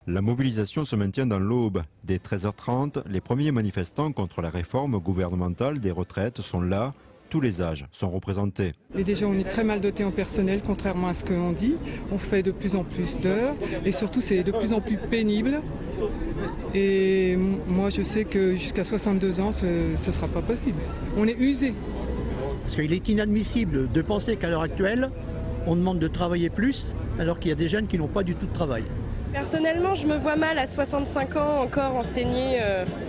La mobilisation se maintient dans l'Aube. Dès 13h30, les premiers manifestants contre la réforme gouvernementale des retraites sont là. Tous les âges sont représentés. Mais déjà, on est très mal doté en personnel, contrairement à ce qu'on dit. On fait de plus en plus d'heures et surtout, c'est de plus en plus pénible. Et moi, je sais que jusqu'à 62 ans, ce ne sera pas possible. On est usé. Parce qu'il est inadmissible de penser qu'à l'heure actuelle, on demande de travailler plus, alors qu'il y a des jeunes qui n'ont pas du tout de travail. Personnellement, je me vois mal à 65 ans encore enseigner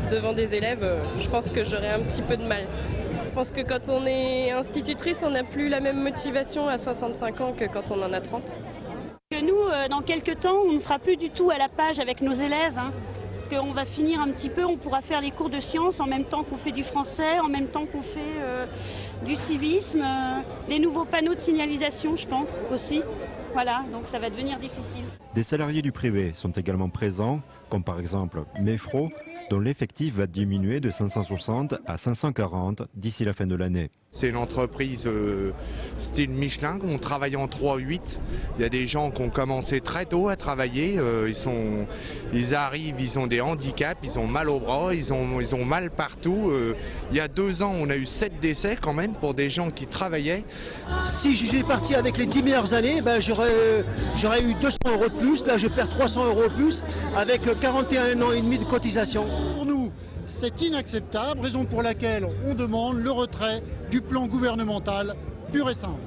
devant des élèves. Je pense que j'aurais un petit peu de mal. Je pense que quand on est institutrice, on n'a plus la même motivation à 65 ans que quand on en a 30. Nous, dans quelques temps, on ne sera plus du tout à la page avec nos élèves. Parce qu'on va finir un petit peu, on pourra faire les cours de sciences en même temps qu'on fait du français, en même temps qu'on fait du civisme, des nouveaux panneaux de signalisation, je pense, aussi. Voilà, donc ça va devenir difficile. Des salariés du privé sont également présents, comme par exemple Mefro, dont l'effectif va diminuer de 560 à 540 d'ici la fin de l'année. C'est une entreprise style Michelin, on travaille en 3-8. Il y a des gens qui ont commencé très tôt à travailler, ils arrivent, ils ont des handicaps, ils ont mal au bras, ils ont mal partout. Il y a 2 ans, on a eu 7 décès quand même pour des gens qui travaillaient. Si j'ai parti avec les 10 meilleures années, j'aurais eu 200 € de plus, là je perds 300 € de plus avec 41 ans et demi de cotisation. Pour nous, c'est inacceptable, raison pour laquelle on demande le retrait du plan gouvernemental pur et simple.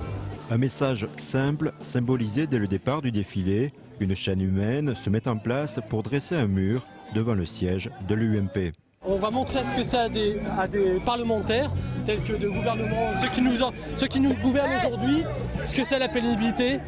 Un message simple, symbolisé dès le départ du défilé. Une chaîne humaine se met en place pour dresser un mur devant le siège de l'UMP. On va montrer ce que c'est à des parlementaires, tels que de gouvernements, ceux qui nous gouvernent aujourd'hui, ce que c'est la pénibilité,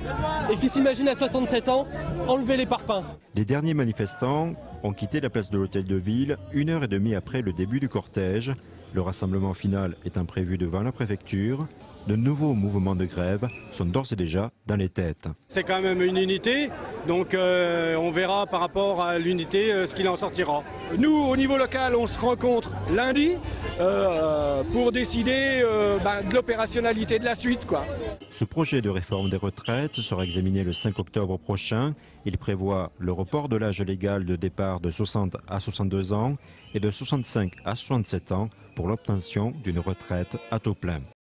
et qui s'imaginent à 67 ans enlever les parpaings. Les derniers manifestants ont quitté la place de l'Hôtel de Ville 1h30 après le début du cortège. Le rassemblement final étant prévu devant la préfecture. De nouveaux mouvements de grève sont d'ores et déjà dans les têtes. C'est quand même une unité, donc on verra par rapport à l'unité ce qu'il en sortira. Nous, au niveau local, on se rencontre lundi pour décider de l'opérationnalité de la suite, quoi. Ce projet de réforme des retraites sera examiné le 5 octobre prochain. Il prévoit le report de l'âge légal de départ de 60 à 62 ans et de 65 à 67 ans pour l'obtention d'une retraite à taux plein.